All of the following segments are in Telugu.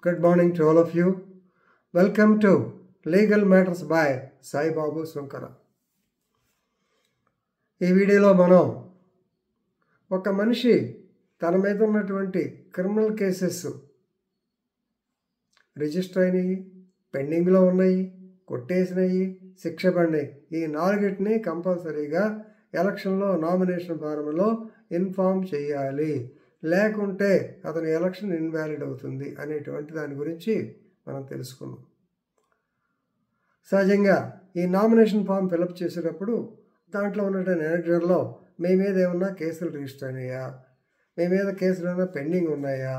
Good morning to all of you. Welcome to Legal Matters by Sai Babu Sunkara. ఈ వీడియోలో మనం ఒక మనిషి తన మీద ఉన్నటువంటి క్రిమినల్ కేసెస్ రిజిస్టర్ అయినాయి, పెండింగ్లో ఉన్నాయి, కొట్టేసినాయి, శిక్ష పడినాయి, ఈ నాలుగిటిని కంపల్సరీగా ఎలక్షన్లో నామినేషన్ ఫారంలో ఇన్ఫామ్ చేయాలి, లేకుంటే అతని ఎలక్షన్ ఇన్వాలిడ్ అవుతుంది అనేటువంటి దాని గురించి మనం తెలుసుకున్నాం. సహజంగా ఈ నామినేషన్ ఫామ్ ఫిలప్ చేసేటప్పుడు దాంట్లో ఉన్నటువంటి ఎడిటర్లో మీ మీద ఏమన్నా కేసులు రిజిస్టర్ అయినాయా, మీ మీద కేసులు ఏమైనా పెండింగ్ ఉన్నాయా,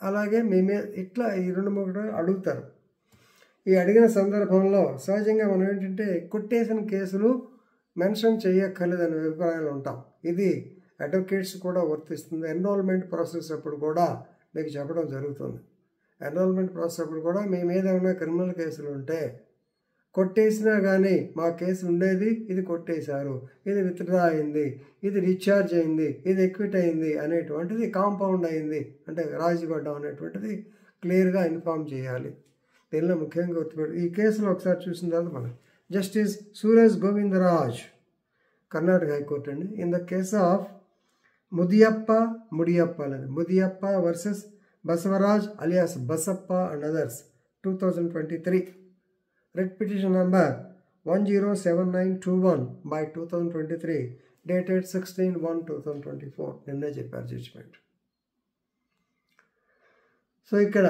అలాగే మీ మీద ఇట్లా ఈ 2-3 అడుగుతారు. ఈ అడిగిన సందర్భంలో సహజంగా మనం ఏంటంటే కొట్టేసిన కేసులు మెన్షన్ చేయక్కర్లేదనే అభిప్రాయాలు ఉంటాం. ఇది అడ్వకేట్స్ కూడా వర్తిస్తుంది. ఎన్రోల్మెంట్ ప్రాసెస్ అప్పుడు కూడా మీకు చెప్పడం జరుగుతుంది. ఎన్రోల్మెంట్ ప్రాసెస్ అప్పుడు కూడా మీ మీద ఏమైనా క్రిమినల్ కేసులు ఉంటే కొట్టేసినా కానీ మా కేసు ఉండేది, ఇది కొట్టేశారు, ఇది విత్డ్రా అయింది, ఇది డిశ్చార్జ్ అయింది, ఇది ఎక్విట్ అయింది అనేటువంటిది, కాంపౌండ్ అయింది అంటే రాజీ పడ్డాం అనేటువంటిది క్లియర్గా ఇన్ఫామ్ చేయాలి. దీనిలో ముఖ్యంగా గుర్తుపెట్టి ఈ కేసులో ఒకసారి చూసిన తర్వాత మనం జస్టిస్ సురేష్ గోవిందరాజ్, కర్ణాటక హైకోర్టు అండి, in the case of Mudiyappa versus Basavaraj alias Basappa and others 2023, writ petition number 107921 by 2023, dated 16/1/2024. నిన్నే చెప్పారు జడ్జిమెంట్. సో ఇక్కడ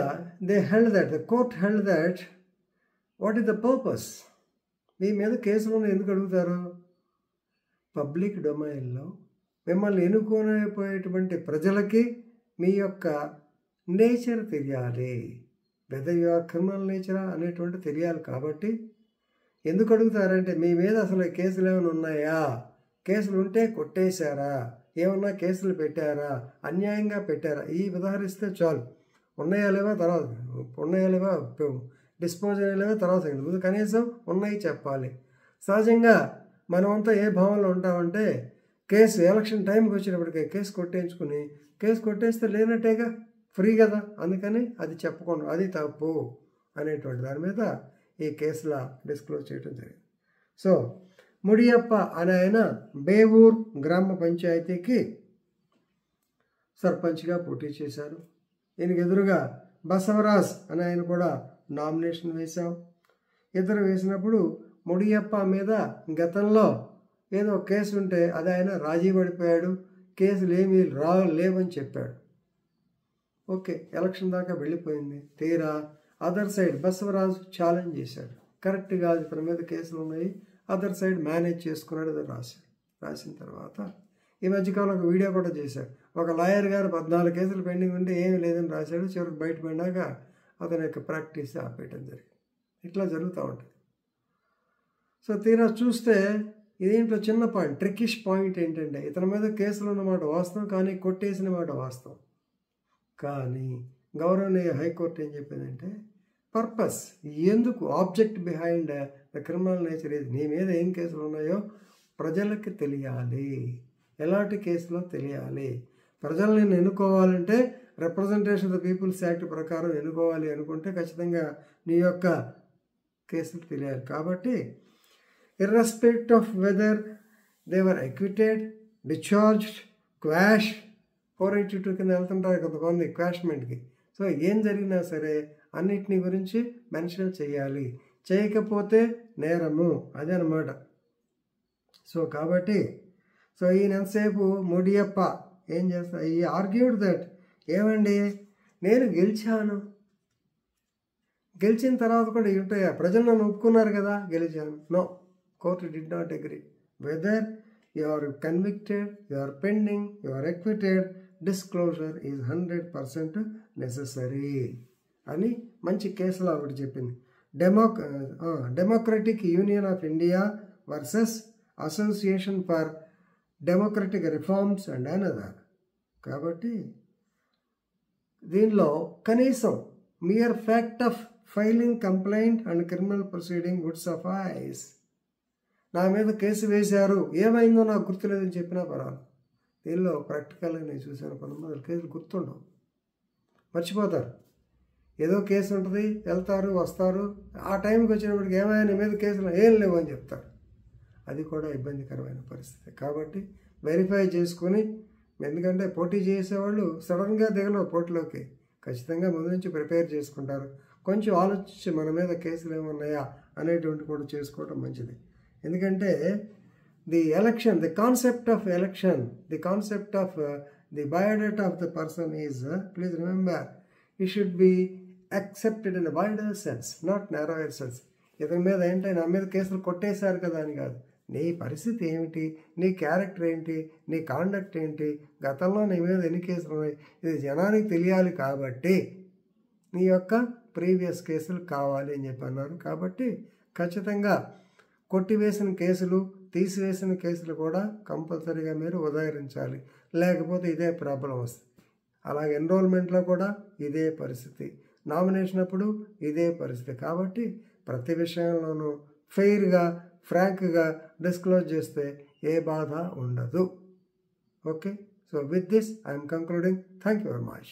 the court held that what is the purpose? మీ మీద కేసులను ఎందుకు అడుగుతారు? పబ్లిక్ డొమైన్లో మిమ్మల్ని ఎన్నుకోలేకపోయేటువంటి ప్రజలకి మీ యొక్క నేచర్ తెలియాలి, వెదర్ యు ఆర్ క్రిమినల్ నేచరా అనేటువంటి తెలియాలి. కాబట్టి ఎందుకు అడుగుతారంటే మీ మీద అసలు కేసులు ఏమైనా ఉన్నాయా, కేసులు ఉంటే కొట్టేశారా, ఏమన్నా కేసులు పెట్టారా, అన్యాయంగా పెట్టారా, ఈ ఉదాహరిస్తే చాలు. ఉన్నాయా లేవా తర్వాత, డిస్పోజ్ అయ్యేలేవా తర్వాత, ముందు కనీసం ఉన్నాయి చెప్పాలి. సహజంగా మనమంతా ఏ భావనలో ఉంటామంటే కేసు ఎలక్షన్ టైంకి వచ్చినప్పటికే కేసు కొట్టేయించుకుని, కేసు కొట్టేస్తే లేనట్టేగా, ఫ్రీ కదా, అందుకని అది చెప్పకుండా అది తప్పు అనేటువంటి దాని మీద ఈ కేసుల డిస్క్లోజ్ చేయడం జరిగింది. సో ముడియప్ప అనే ఆయన బేవూర్ గ్రామ పంచాయతీకి సర్పంచ్గా పోటీ చేశారు. ఈయనకి ఎదురుగా బసవరాజ్ అనే ఆయన కూడా నామినేషన్ వేశాం. ఇద్దరు వేసినప్పుడు ముడియప్ప మీద గతంలో ఏదో కేసు ఉంటే అది ఆయన రాజీ పడిపోయాడు, కేసులు ఏమీ లేవని చెప్పాడు. ఓకే, ఎలక్షన్ దాకా వెళ్ళిపోయింది. తీరా అదర్ సైడ్ బసవరాజు ఛాలెంజ్ చేశాడు, కరెక్ట్ కాదు, ఇతని మీద కేసులు ఉన్నాయి, అదర్ సైడ్ మేనేజ్ చేసుకున్నాడు, అది రాసిన తర్వాత ఈ మధ్యకాలంలో ఒక వీడియో కూడా చేశాడు. ఒక లాయర్ గారు 14 కేసులు పెండింగ్ ఉంటే ఏమీ లేదని రాశాడు, చివరికి బయటపడినాక అతని యొక్క ప్రాక్టీస్ ఆపేయటం జరిగింది. ఇట్లా జరుగుతూ ఉంటుంది. సో తీరా చూస్తే ఇదేంటో చిన్న పాయింట్, ట్రికిష్ పాయింట్ ఏంటంటే ఇతని మీద కేసులు ఉన్నమాట వాస్తవం, కానీ కొట్టేసిన మాట వాస్తవం. కానీ గౌరవనీయ హైకోర్టు ఏం చెప్పిందంటే పర్పస్, ఎందుకు, object behind the criminal nature ఇది, నీ మీద ఏం కేసులు ఉన్నాయో ప్రజలకి తెలియాలి, ఎలాంటి కేసులో తెలియాలి. ప్రజల్ని ఎన్నుకోవాలంటే representation of the people's act ప్రకారం ఎన్నుకోవాలి అనుకుంటే ఖచ్చితంగా నీ యొక్క కేసులు తెలియాలి. కాబట్టి irrespective of whether they were acquitted, discharged, quashed, 482 కింద వెళ్తుంటారు కొంతమంది క్వాష్మెంట్కి. సో ఏం జరిగినా సరే అన్నిటినీ గురించి మెన్షన్ చేయాలి, చేయకపోతే నేరము, అదే అన్నమాట. సో కాబట్టి ఈయన ఎంతసేపు ముడియప్ప ఏం చేస్తా, ఈ ఆర్గ్యూడ్ దట్ ఏమండి నేను గెలిచిన తర్వాత కూడా ఉంటాయా, ప్రజలు నన్ను ఒప్పుకున్నారు కదా గెలిచాను. No, court did not agree. Whether you are convicted, you are pending, you are acquitted, disclosure is 100% necessary అని మంచి కేసులో ఒకటి చెప్పింది. Democratic union of India versus association for democratic reforms and another. కాబట్టి దీనిలో కనీసం mere fact of filing complaint and criminal proceeding would suffice. నా మీద కేసు వేశారు, ఏమైందో నాకు గుర్తులేదని చెప్పినా పర్వాలేదు. దీనిలో ప్రాక్టికల్గా నేను చూశాను, కొంతమంది కేసులు గుర్తుండవు, మర్చిపోతారు. ఏదో కేసు ఉంటుంది, వెళ్తారు వస్తారు, ఆ టైంకి వచ్చినప్పటికి ఏమైనా నీ మీద కేసులు ఏం లేవు అని చెప్తారు. అది కూడా ఇబ్బందికరమైన పరిస్థితి. కాబట్టి వెరిఫై చేసుకొని, ఎందుకంటే పోటీ చేసేవాళ్ళు సడన్గా దిగలవు పోటీలోకి, ఖచ్చితంగా ముందు నుంచి ప్రిపేర్ చేసుకుంటారు. కొంచెం ఆలోచించి మన మీద కేసులు ఏమున్నాయా అనేటువంటి కూడా చేసుకోవడం మంచిది. ఎందుకంటే the election, the concept of election, the concept of the biodata of the person is, please remember, ఈ should be accepted in a wider sense, not narrower sense. ఇతని మీద ఏంటి, నా మీద కేసులు కొట్టేశారు కదా అని కాదు. నీ పరిస్థితి ఏమిటి, నీ క్యారెక్టర్ ఏంటి, నీ కాండక్ట్ ఏంటి, గతంలో నీ మీద ఎన్ని కేసులు ఉన్నాయి, ఇది జనానికి తెలియాలి. కాబట్టి నీ యొక్క ప్రీవియస్ కేసులు కావాలి అని చెప్పి అన్నారు. కాబట్టి ఖచ్చితంగా కొట్టివేసిన కేసులు, తీసివేసిన కేసులు కూడా కంపల్సరీగా మీరు ఉదహరించాలి, లేకపోతే ఇదే ప్రాబ్లం వస్తుంది. అలాగే ఎన్రోల్మెంట్లో కూడా ఇదే పరిస్థితి, నామినేషన్ అప్పుడు ఇదే పరిస్థితి. కాబట్టి ప్రతి విషయంలోనూ ఫెయిర్గా, ఫ్రాంక్గా డిస్క్లోజ్ చేస్తే ఏ బాధ ఉండదు. Okay, so with this I'm concluding. Thank you very much.